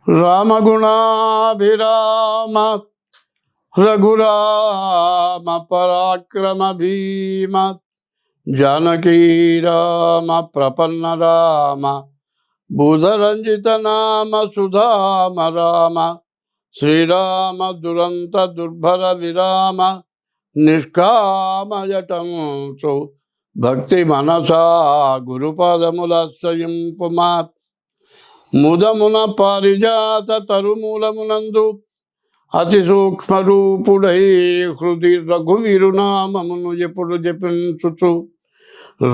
రామగుణాభిరామ రఘురామ పరాక్రమ భీమ జానకీ రామ ప్రపన్న రామ భూధరంజిత నామ సుధామ రామ శ్రీరామ దురంత దుర్భర విరామ నిష్కామయటం చో భక్తి మనసా గురుపాదములాశ్రయింపుమా ముదమున పారిజాత తరుమూలమునందు అతి సూక్ష్మరూపుడై హృది రఘువీరునామమును ఎప్పుడు జపించుచు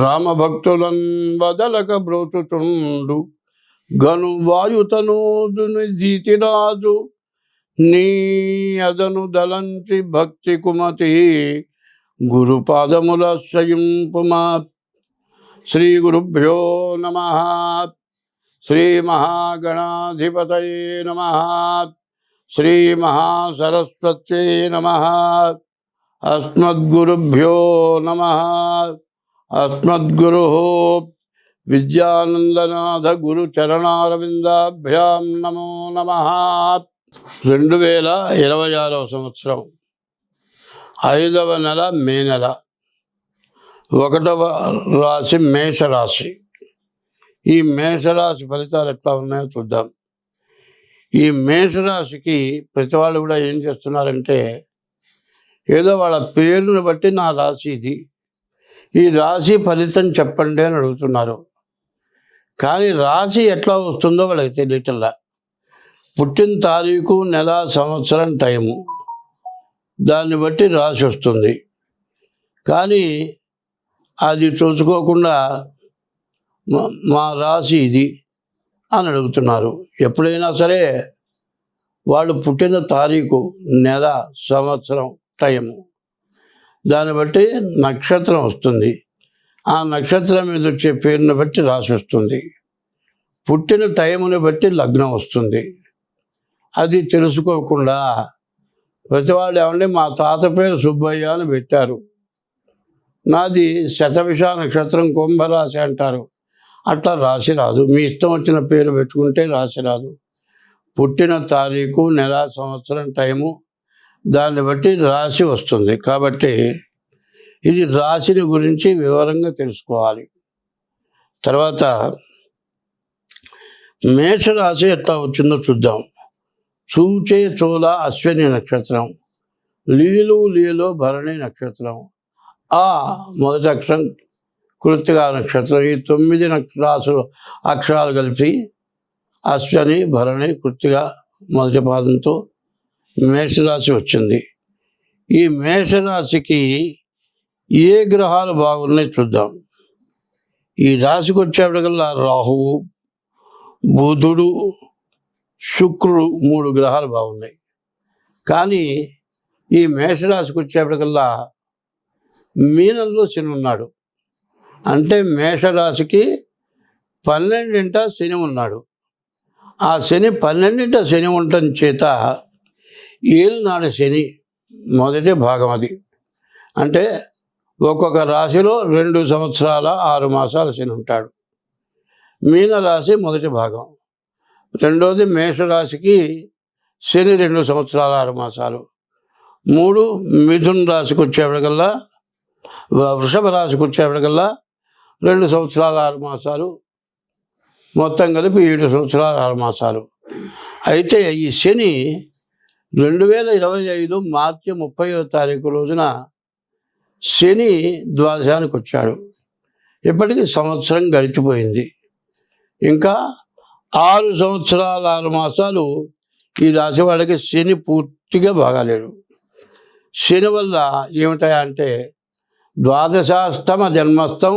రామభక్తులన్ వదలక బ్రోచుచుండు గను వాయుతనూజుని జీతిరాజు నీ అదను దలంచి భక్తి కుమతి గురుపాదములాశ్రయింపుమా. శ్రీ గురుభ్యో నమః. శ్రీ మహాగణాధిపతయే నమః. శ్రీ మహాసరస్వత్యై నమః. అస్మద్గురుభ్యో నమః. అస్మద్గురుః విద్యానందనాథ గురు చరణారవిందాభ్యాం నమో నమః. 2026వ సంవత్సరం 5వ నెల మే నెల 1వ రాశి మేషరాశి. ఈ మేషరాశి ఫలితాలు ఎట్లా ఉన్నాయో చూద్దాం. ఈ మేషరాశికి ప్రతి వాళ్ళు కూడా ఏం చేస్తున్నారంటే, ఏదో వాళ్ళ పేరుని బట్టి నా రాశి ఇది, ఈ రాశి ఫలితం చెప్పండి అని అడుగుతున్నారు. కానీ రాశి ఎట్లా వస్తుందో వాళ్ళకి తెలియటల్లా. పుట్టిన తారీఖు, నెల, సంవత్సరం, టైము, దాన్ని బట్టి రాశి వస్తుంది. కానీ అది చూసుకోకుండా మా రాశి ఇది అని అడుగుతున్నారు. ఎప్పుడైనా సరే వాళ్ళు పుట్టిన తారీఖు, నెల, సంవత్సరం, టైము, దాన్ని బట్టి నక్షత్రం వస్తుంది. ఆ నక్షత్రం మీద వచ్చే పేరుని బట్టి రాశి వస్తుంది. పుట్టిన టైముని బట్టి లగ్నం వస్తుంది. అది తెలుసుకోకుండా ప్రతి వాళ్ళు ఏమంటే మా తాత పేరు సుబ్బయ్య అని పెట్టారు, నాది శతభిష నక్షత్రం కుంభరాశి అంటారు. అట్లా రాశి రాదు. మీ ఇష్టం వచ్చిన పేరు పెట్టుకుంటే రాశి రాదు. పుట్టిన తారీఖు, నెల, సంవత్సరం, టైము, దాన్ని బట్టి రాశి వస్తుంది. కాబట్టి ఇది రాశిని గురించి వివరంగా తెలుసుకోవాలి. తర్వాత మేషరాశి ఎట్లా వచ్చిందో చూద్దాం. చూచే చోళ అశ్విని నక్షత్రం, లీలో భరణి నక్షత్రం, ఆ మొదటి అక్షరం కృత్తికా నక్షత్రం. ఈ 9 రాసులు అక్షరాలు కలిపి అశ్వని, భరణి, కృత్తిక మొదటి పాదంతో మేషరాశి వచ్చింది. ఈ మేషరాశికి ఏ గ్రహాలు బాగున్నాయి చూద్దాం. ఈ రాశికి వచ్చేప్పటికల్లా రాహువు, బుధుడు, శుక్రుడు 3 గ్రహాలు బాగున్నాయి. కానీ ఈ మేషరాశికి వచ్చేప్పటికల్లా మీనంలో శని ఉన్నాడు. అంటే మేషరాశికి 12ంట శని ఉన్నాడు. ఆ శని 12ంట శని ఉండటం చేత ఏలునాడు శని మొదటి భాగం అది. అంటే ఒక్కొక్క రాశిలో 2 సంవత్సరాల 6 మాసాల శని ఉంటాడు. మీనరాశి మొదటి భాగం. రెండోది మేషరాశికి శని 2 సంవత్సరాల 6 మాసాలు. 3 మిథున రాశికి వచ్చేప్పటికల్లా, వృషభ రాశికి వచ్చేప్పటికల్లా 2 సంవత్సరాల 6 మాసాలు, మొత్తం కలిపి 7 సంవత్సరాల 6 మాసాలు. అయితే ఈ శని 2025 మార్చి 30వ తారీఖు రోజున శని ద్వాదశానికి వచ్చాడు. ఇప్పటికి సంవత్సరం గడిచిపోయింది. ఇంకా 6 సంవత్సరాల 6 మాసాలు ఈ రాశి వాళ్ళకి శని పూర్తిగా బాగాలేడు. శని వల్ల ఏమిటాయంటే ద్వాదశాష్టమ జన్మస్థం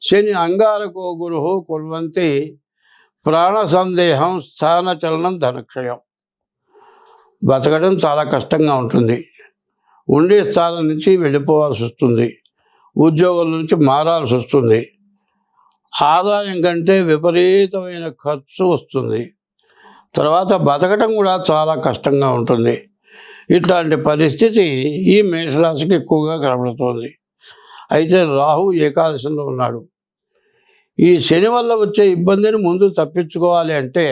శని అంగారకో గురు కుర్వంతి ప్రాణ సందేహం స్థాన చలనం ధనక్షయం. బతకడం చాలా కష్టంగా ఉంటుంది. ఉండే స్థానం నుంచి వెళ్ళిపోవాల్సి వస్తుంది. ఉద్యోగం నుంచి మారాల్సి వస్తుంది. ఆదాయం కంటే విపరీతమైన ఖర్చు వస్తుంది. తర్వాత బతకటం కూడా చాలా కష్టంగా ఉంటుంది. ఇట్లాంటి పరిస్థితి ఈ మేషరాశికి ఎక్కువగా కనబడుతోంది. అయితే రాహు ఏకాదశంలో ఉన్నాడు. ఈ శని వల్ల వచ్చే ఇబ్బందిని ముందు తప్పించుకోవాలి అంటే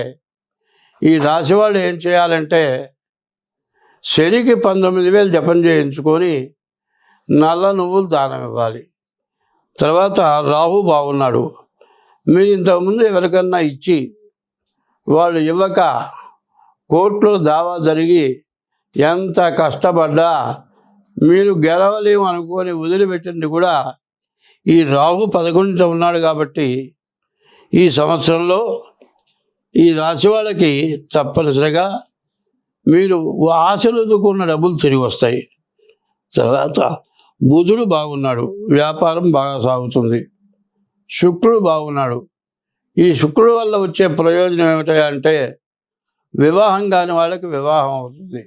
ఈ రాశి వాళ్ళు ఏం చేయాలంటే శనికి 19,000 జపం చేయించుకొని నల్ల నువ్వులు దానం ఇవ్వాలి. తర్వాత రాహు బాగున్నాడు, మీరు ఇంతకుముందు ఎవరికన్నా ఇచ్చి వాళ్ళు ఇవ్వక కోర్టులో దావా జరిగి ఎంత కష్టపడ్డా మీరు గెలవలేము అనుకొని వదిలిపెట్టింది కూడా ఈ రాహు 11 ఉన్నాడు. కాబట్టి ఈ సంవత్సరంలో ఈ రాశి వాళ్ళకి తప్పనిసరిగా మీరు ఆశలు ఎదుర్కొన్న డబ్బులు తిరిగి వస్తాయి. తర్వాత బుధుడు బాగున్నాడు, వ్యాపారం బాగా సాగుతుంది. శుక్రుడు బాగున్నాడు. ఈ శుక్రుడు వల్ల వచ్చే ప్రయోజనం ఏమిటంటే వివాహం కాని వాళ్ళకి వివాహం అవుతుంది.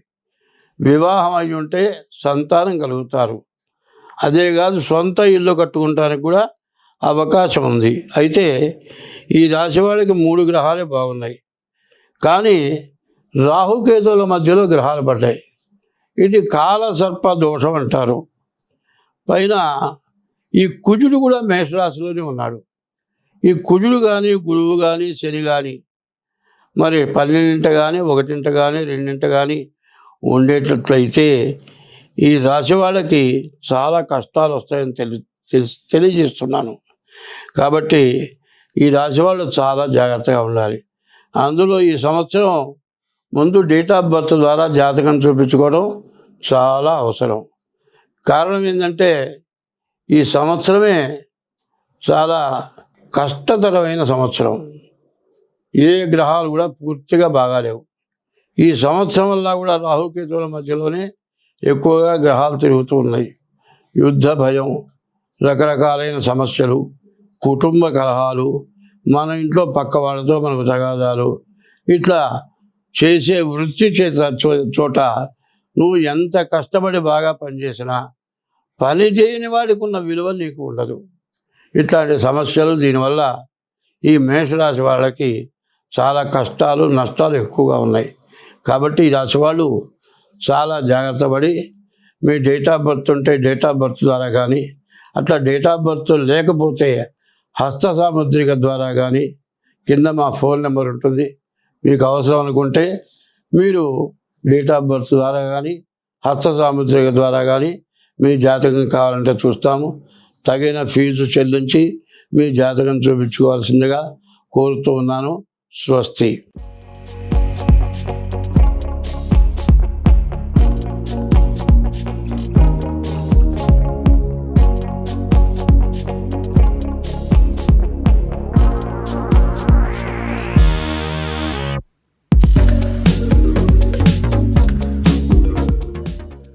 వివాహం అయి ఉంటే సంతానం కలుగుతారు. అదే కాదు, సొంత ఇల్లు కట్టుకుంటానికి కూడా అవకాశం ఉంది. అయితే ఈ రాశి వాళ్ళకి 3 గ్రహాలే బాగున్నాయి, కానీ రాహుకేతువుల మధ్యలో గ్రహాలు పడ్డాయి. ఇది కాలసర్ప దోషం అంటారు. పైన ఈ కుజుడు కూడా మేషరాశిలోనే ఉన్నాడు. ఈ కుజుడు కానీ గురువు కానీ శని కానీ మరి 12 కానీ 1 కానీ 2 కానీ ఉండేటట్లయితే ఈ రాశి వాళ్ళకి చాలా కష్టాలు వస్తాయని తెలియజేస్తున్నాను. కాబట్టి ఈ రాశి వాళ్ళు చాలా జాగ్రత్తగా ఉండాలి. అందులో ఈ సంవత్సరం ముందు డేట్ ఆఫ్ బర్త్ ద్వారా జాతకం చూపించుకోవడం చాలా అవసరం. కారణం ఏంటంటే ఈ సంవత్సరమే చాలా కష్టతరమైన సంవత్సరం. ఏ గ్రహాలు కూడా పూర్తిగా బాగాలేవు. ఈ సంవత్సరం వల్ల కూడా రాహుకేతువుల మధ్యలోనే ఎక్కువగా గ్రహాలు తిరుగుతూ ఉన్నాయి. యుద్ధ భయం, రకరకాలైన సమస్యలు, కుటుంబ కలహాలు, మన ఇంట్లో పక్క వాళ్ళతో మనకు తగాదాలు, ఇట్లా చేసే వృత్తి చోట నువ్వు ఎంత కష్టపడి బాగా పనిచేసినా పని చేయని వాడికి ఉన్న విలువ నీకు ఉండదు. ఇట్లాంటి సమస్యలు, దీనివల్ల ఈ మేషరాశి వాళ్ళకి చాలా కష్టాలు నష్టాలు ఎక్కువగా ఉన్నాయి. కాబట్టి ఈ రాశి వాళ్ళు చాలా జాగ్రత్త పడి మీ డేట్ ఆఫ్ బర్త్ ఉంటే డేట్ ఆఫ్ బర్త్ ద్వారా కానీ, అట్లా డేట్ ఆఫ్ బర్త్ లేకపోతే హస్త సాముద్రిక ద్వారా కానీ, కింద మా ఫోన్ నెంబర్ ఉంటుంది, మీకు అవసరం అనుకుంటే మీరు డేట్ ఆఫ్ బర్త్ ద్వారా కానీ హస్త సాముద్రిక ద్వారా కానీ మీ జాతకం కావాలంటే చూస్తాము. తగిన ఫీజు చెల్లించి మీ జాతకం చూపించుకోవాల్సిందిగా కోరుతూ ఉన్నాను. స్వస్తి.